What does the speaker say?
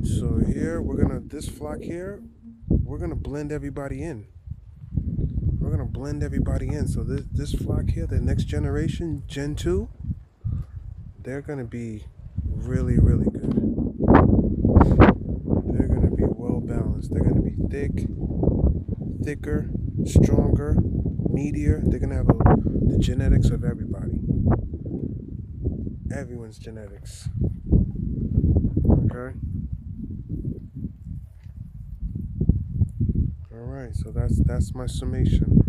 So here we're gonna this flock here, we're gonna blend everybody in. We're gonna blend everybody in. So this flock here, the next generation, Gen 2, they're gonna be really, really good. They're gonna be well balanced. They're gonna be thicker, stronger, meatier. They're gonna have the genetics of everybody. Everyone's genetics. Okay. All right. So that's my summation.